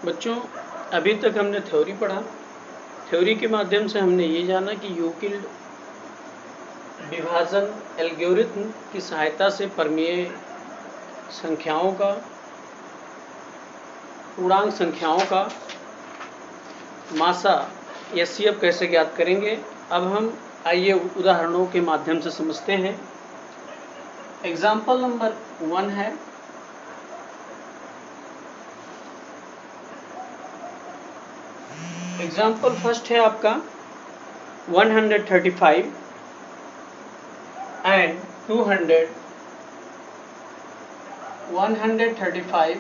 बच्चों, अभी तक हमने थ्योरी पढ़ा। थ्योरी के माध्यम से हमने ये जाना कि यूक्लिड विभाजन एल्गोरिथम की सहायता से परमीय संख्याओं का, पूर्णांक संख्याओं का मासा एचसीएफ कैसे ज्ञात करेंगे। अब हम आइए उदाहरणों के माध्यम से समझते हैं। एग्जाम्पल नंबर 1 है, एग्जाम्पल फर्स्ट है आपका 135 एंड 200। 135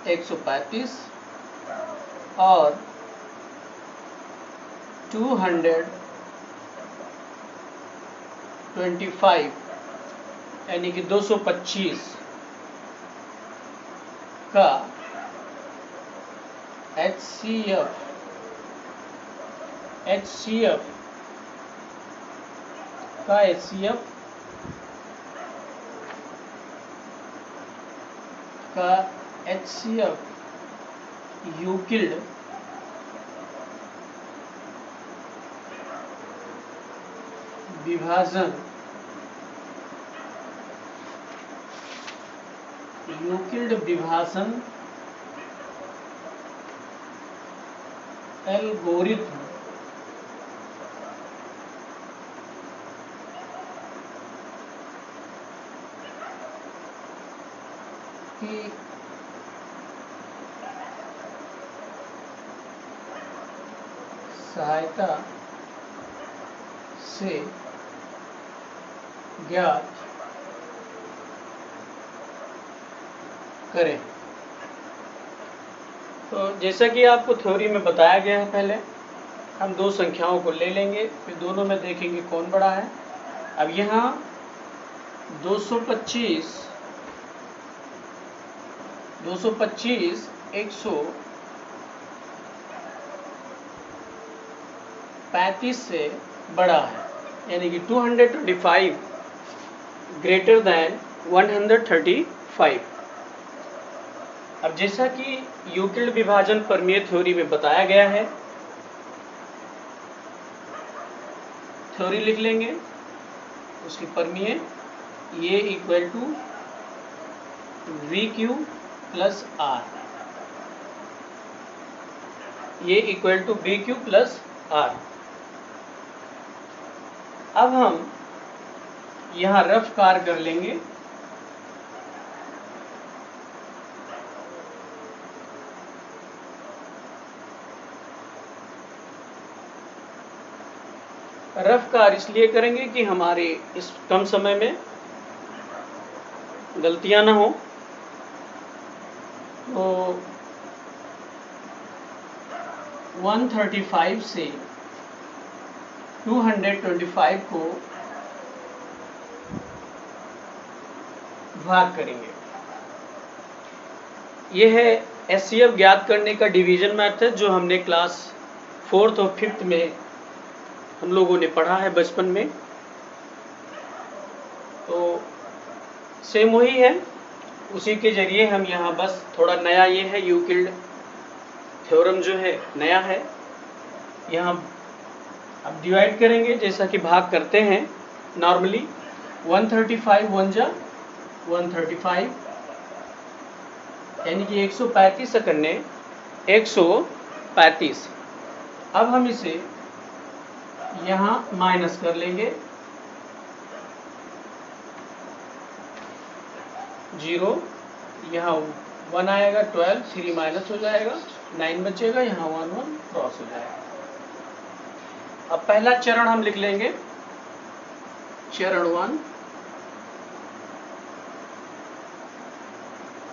135 और 225 यानी कि 225 का HCF का HCF यूक्लिड विभाजन एल्गोरिथम की सहायता से ज्ञात करें। तो जैसा कि आपको थ्योरी में बताया गया है, पहले हम दो संख्याओं को ले लेंगे, फिर दोनों में देखेंगे कौन बड़ा है। अब यहाँ 225 135 से बड़ा है, यानी कि 225 ग्रेटर देन 135। अब जैसा कि यूक्लिड विभाजन परमीय थ्योरी में बताया गया है, थ्योरी लिख लेंगे उसकी परमीय, ये equal to VQ plus R, ये equal to BQ plus R। अब हम यहाँ रफ कार्य कर लेंगे। रफ कार्य इसलिए करेंगे कि हमारे इस कम समय में गलतियां ना हो। तो 135 से 225 को भाग करेंगे। यह है HCF ज्ञात करने का डिवीजन मेथड, जो हमने क्लास 4th और 5th में हम लोगों ने पढ़ा है बचपन में। तो सेम वही है, उसी के जरिए हम यहाँ बस थोड़ा नया ये है, यूक्लिड थ्योरम जो है नया है। यहाँ अब डिवाइड करेंगे जैसा कि भाग करते हैं नॉर्मली। 135 1 जा 135, यानी कि 135 सेकंड 135। अब हम इसे यहाँ माइनस कर लेंगे, 0 यहाँ 1 आएगा, 12 3 माइनस हो जाएगा, 9 बचेगा, यहाँ 1 1 क्रॉस हो जाएगा। अब पहला चरण हम लिख लेंगे, चरण 1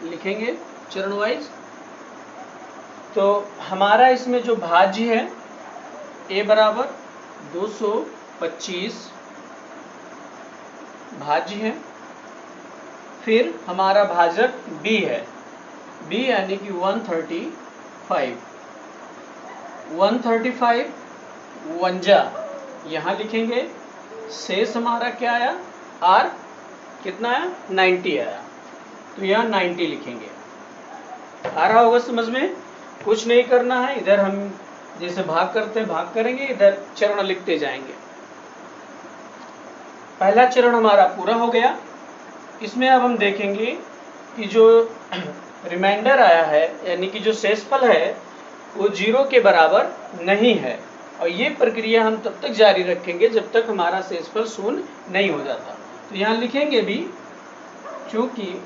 लिखेंगे चरण वाइज। तो हमारा इसमें जो भाज्य है A बराबर 225 भाज्य है, फिर हमारा भाजक B है, B यानी कि 135। 135 1 यहाँ लिखेंगे, शेष हमारा क्या आया, R कितना आया, 90 आया। तो यहाँ 90 लिखेंगे। आ रहा होगा समझ में? कुछ नहीं करना है, इधर हम जैसे भाग करते हैं भाग करेंगे, इधर चरण लिखते जाएंगे। पहला चरण हमारा पूरा हो गया। इसमें अब हम देखेंगे कि जो रिमाइंडर आया है, यानी कि जो शेषफल है वो 0 के बराबर नहीं है, और ये प्रक्रिया हम तब तक जारी रखेंगे जब तक हमारा शेषफल शून्य नहीं हो जाता। तो यहाँ लिखेंगे भी, चूंकि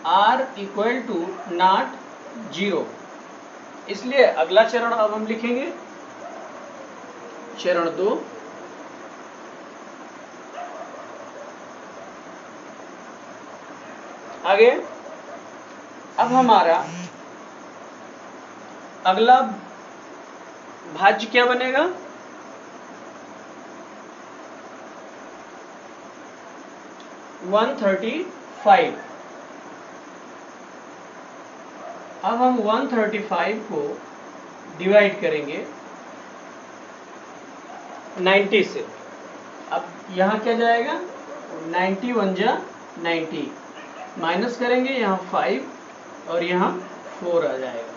r इक्वल टू नॉट 0, इसलिए अगला चरण अब हम लिखेंगे चरण 2। आगे अब हमारा अगला भाज्य क्या बनेगा? $135। अब हम 135 को डिवाइड करेंगे 90 से। अब यहाँ क्या जाएगा? 91 जा 90, माइनस करेंगे यहाँ 5 और यहाँ 4 आ जाएगा।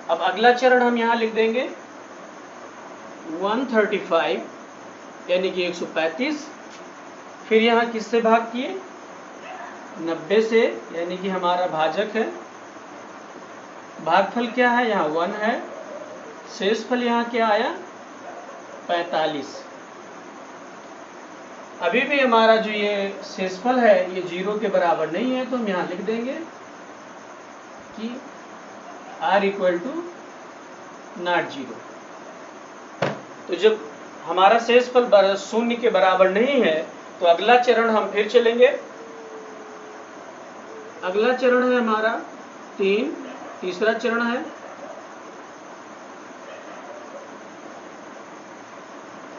अब अगला चरण हम यहाँ लिख देंगे 135 यानी कि 135, फिर यहाँ किससे भाग किए? 90 से, यानी कि हमारा भाजक है। भागफल क्या है? यहाँ 1 है। शेषफल यहाँ क्या आया? 45। अभी भी हमारा जो ये शेषफल है ये 0 के बराबर नहीं है, तो हम यहाँ लिख देंगे कि r इक्वल टू नॉट 0। तो जब हमारा शेषफल शून्य के बराबर नहीं है तो अगला चरण हम फिर चलेंगे। अगला चरण है हमारा 3, तीसरा चरण है।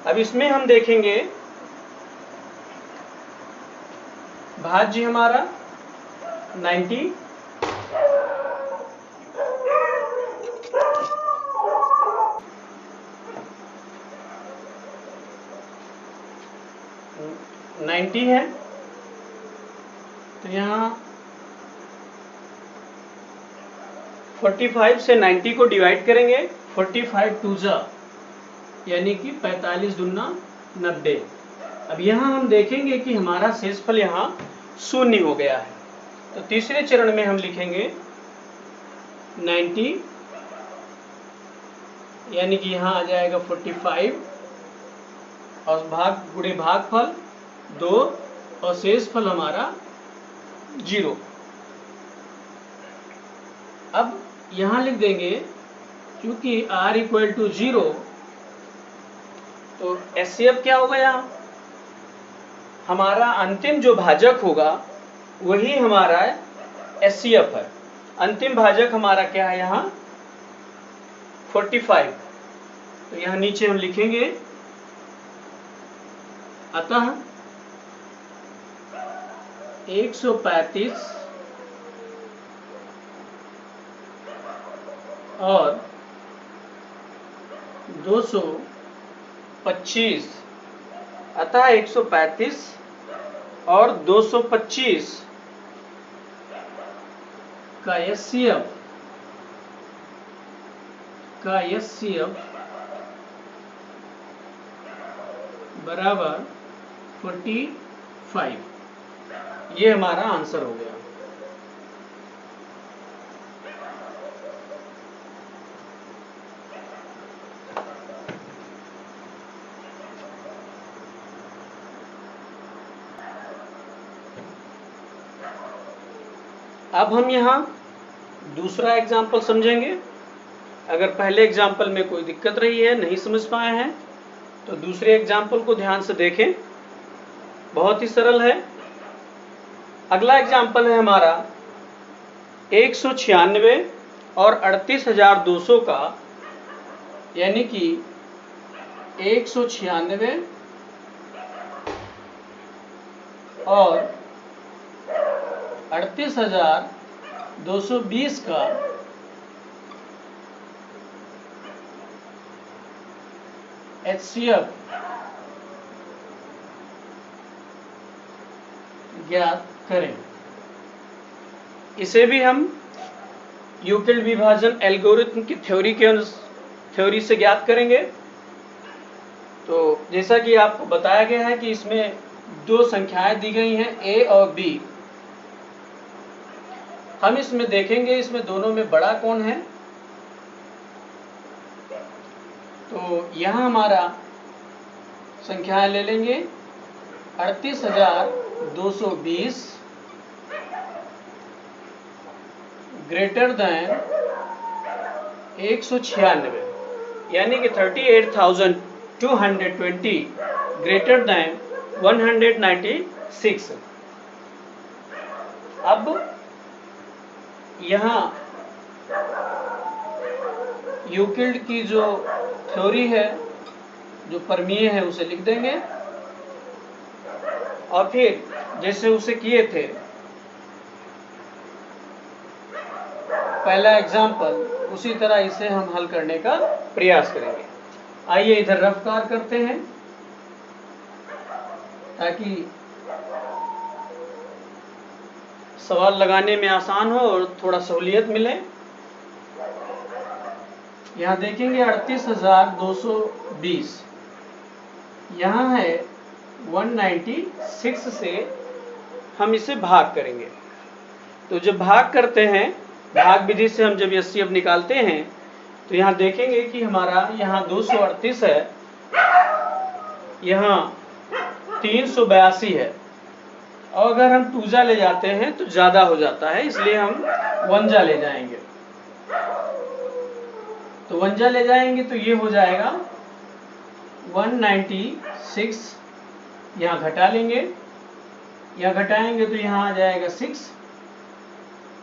अब इसमें हम देखेंगे भाज्य हमारा 90, है, तो यहाँ 45 से 90 को डिवाइड करेंगे। 45 टू जा यानी कि 45 दूना 90। अब यहाँ हम देखेंगे कि हमारा शेषफल यहाँ शून्य हो गया है, तो तीसरे चरण में हम लिखेंगे 90 यानी कि यहाँ आ जाएगा 45 और गुणे भागफल 2 और शेषफल हमारा 0। अब यहाँ लिख देंगे क्योंकि r इक्वल टू 0, तो HCF क्या होगा? यहाँ हमारा अंतिम जो भाजक होगा वही हमारा HCF है। अंतिम भाजक हमारा क्या है? यहाँ 45। तो यहाँ नीचे हम लिखेंगे अतः 135 और 225, अतः 135 और 225 का HCF बराबर 45। ये हमारा आंसर हो गया। अब हम यहाँ दूसरा एग्जाम्पल समझेंगे। अगर पहले एग्जाम्पल में कोई दिक्कत रही है, नहीं समझ पाए हैं, तो दूसरे एग्जाम्पल को ध्यान से देखें, बहुत ही सरल है। अगला एग्जाम्पल है हमारा 196 और 38,200 का, यानी कि 196 और 38,220 का HCF ज्ञात करें। इसे भी हम यूक्लिड विभाजन एल्गोरिथम की थ्योरी से ज्ञात करेंगे। तो जैसा कि आपको बताया गया है कि इसमें दो संख्याएं दी गई हैं a और b। हम इसमें देखेंगे इसमें दोनों में बड़ा कौन है। तो यहाँ हमारा संख्याएं ले लेंगे 38,220 ग्रेटर देन 196, यानी कि 38,220 ग्रेटर देन 196। अब यहाँ यूक्लिड की जो थ्योरी है, जो प्रमेय है, उसे लिख देंगे और फिर जैसे उसे किए थे पहला एग्जाम्पल, उसी तरह इसे हम हल करने का प्रयास करेंगे। आइए इधर रफ्तार करते हैं ताकि सवाल लगाने में आसान हो और थोड़ा सहूलियत मिले। यहाँ देखेंगे 38,220, यहाँ है 196 से हम इसे भाग करेंगे। तो जब भाग करते हैं, भाग विधि से हम जब HCF निकालते हैं, तो यहाँ देखेंगे कि हमारा यहाँ 238 है, यहाँ 382 है, और अगर हम टूजा ले जाते हैं तो ज़्यादा हो जाता है, इसलिए हम वनजा ले जाएंगे। तो वनजा ले जाएंगे तो ये हो जाएगा 196, यहाँ घटा लेंगे, यहाँ घटाएंगे तो यहाँ आ जाएगा 6,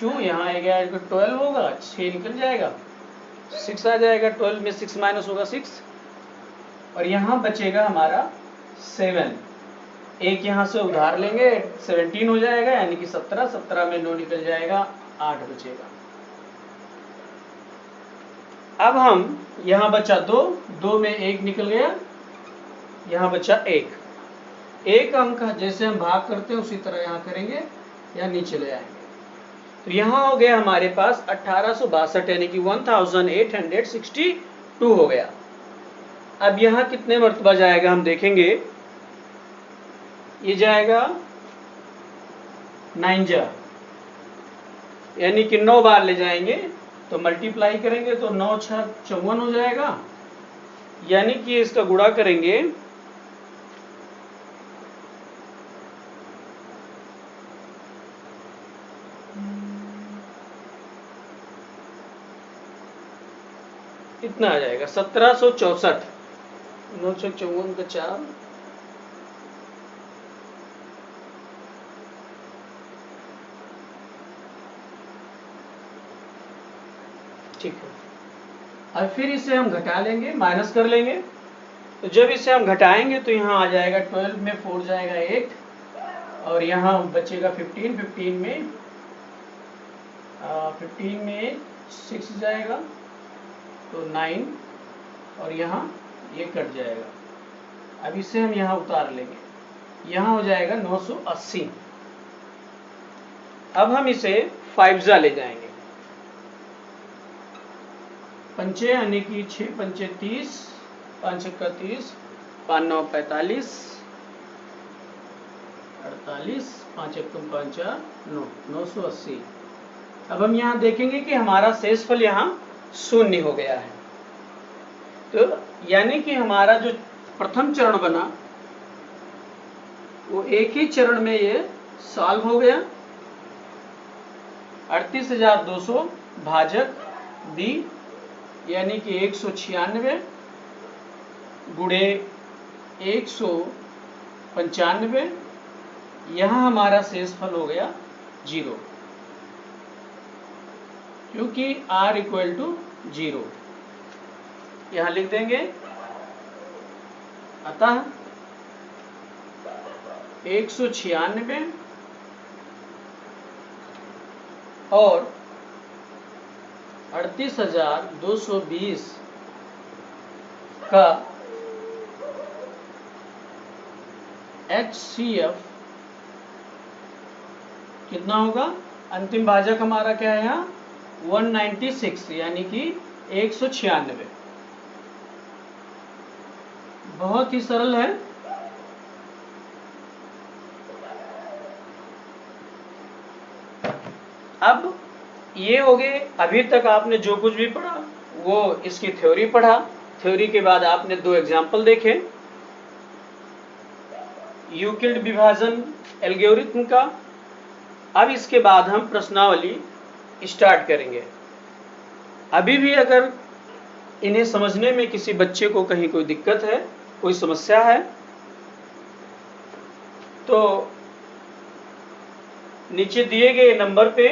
2 यहाँ आएगा 12 होगा, 6 निकल जाएगा, 6 आ जाएगा, 12 में 6 माइनस होगा 6, और यहाँ बचेगा हमारा 7। एक यहाँ से उधार लेंगे, 17 हो जाएगा, यानी कि 17, 17 में 9 निकल जाएगा, 8 बचेगा। अब हम यहाँ बचा 2, 2 में 1 निकल गया, यहाँ बचा 1। एक अंक जैसे हम भाग करते हैं उसी तरह यहाँ करेंगे या नीचे ले आएंगे। तो यहाँ हो गया हमारे पास 1862, यानी कि 1862 हो गया। अब यहाँ कितने मर्तबा जाएगा हम देखेंगे। ये जाएगा 9 जा, यानी कि 9 बार ले जाएंगे, तो मल्टीप्लाई करेंगे तो 9 6 54 हो जाएगा, यानी कि इसका गुणा करेंगे इतना आ जाएगा 1764। 9 6 54 का 4, ठीक है। अब फिर इसे हम घटा लेंगे, माइनस कर लेंगे। तो जब इसे हम घटाएंगे तो यहाँ आ जाएगा 12 में 4 जाएगा 8, और यहाँ बचेगा 15, 15 में 6 जाएगा तो 9, और यहाँ ये कट जाएगा। अब इसे हम यहाँ उतार लेंगे, यहाँ हो जाएगा 980। अब हम इसे 5 जा ले जाएंगे, 5 यानी कि 6 5 30, 5 6 30, 5 9 45, 48, 5 1 5 9, 980। अब हम यहाँ देखेंगे कि हमारा शेषफल यहाँ 0 हो गया है। तो यानी कि हमारा जो प्रथम चरण बना वो एक ही चरण में ये सॉल्व हो गया। 38,200 भाजक b, यानी कि 196 गुणे 195, यहाँ हमारा शेषफल हो गया 0, क्योंकि r इक्वल टू 0 यहाँ लिख देंगे। अतः 196 और 38,220 का HCF कितना होगा? अंतिम भाजक हमारा क्या है यहाँ? 196 यानी कि 196। बहुत ही सरल है। अब ये हो गए, अभी तक आपने जो कुछ भी पढ़ा वो इसकी थ्योरी पढ़ा। थ्योरी के बाद आपने दो एग्जाम्पल देखे यूक्लिड विभाजन एल्गोरिथम का। अब इसके बाद हम प्रश्नावली स्टार्ट करेंगे। अभी भी अगर इन्हें समझने में किसी बच्चे को कहीं कोई दिक्कत है, कोई समस्या है, तो नीचे दिए गए नंबर पे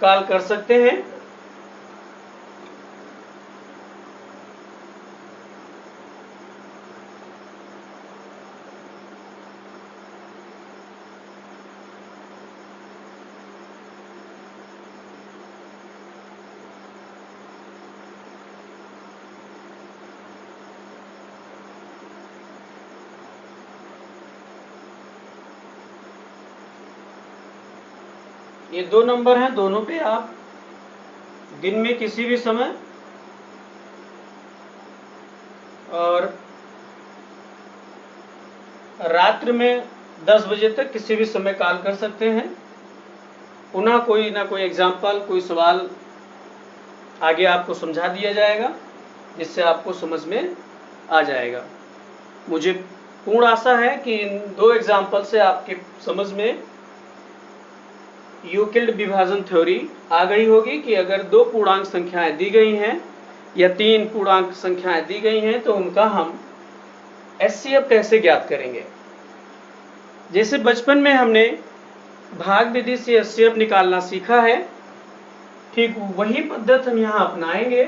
कॉल कर सकते हैं। ये दो नंबर हैं, दोनों पे आप दिन में किसी भी समय और रात्रि में 10 बजे तक किसी भी समय कॉल कर सकते हैं। पुनः कोई ना कोई एग्जाम्पल, कोई सवाल आगे आपको समझा दिया जाएगा, जिससे आपको समझ में आ जाएगा। मुझे पूर्ण आशा है कि इन दो एग्जाम्पल से आपके समझ में यूक्लिड विभाजन थ्योरी आ गई होगी कि अगर दो पूर्णांक संख्याएं दी गई हैं या तीन पूर्णांक संख्याएं दी गई हैं तो उनका हम एचसीएफ कैसे ज्ञात करेंगे। जैसे बचपन में हमने भाग विधि से एचसीएफ निकालना सीखा है, ठीक वही पद्धति हम यहाँ अपनाएंगे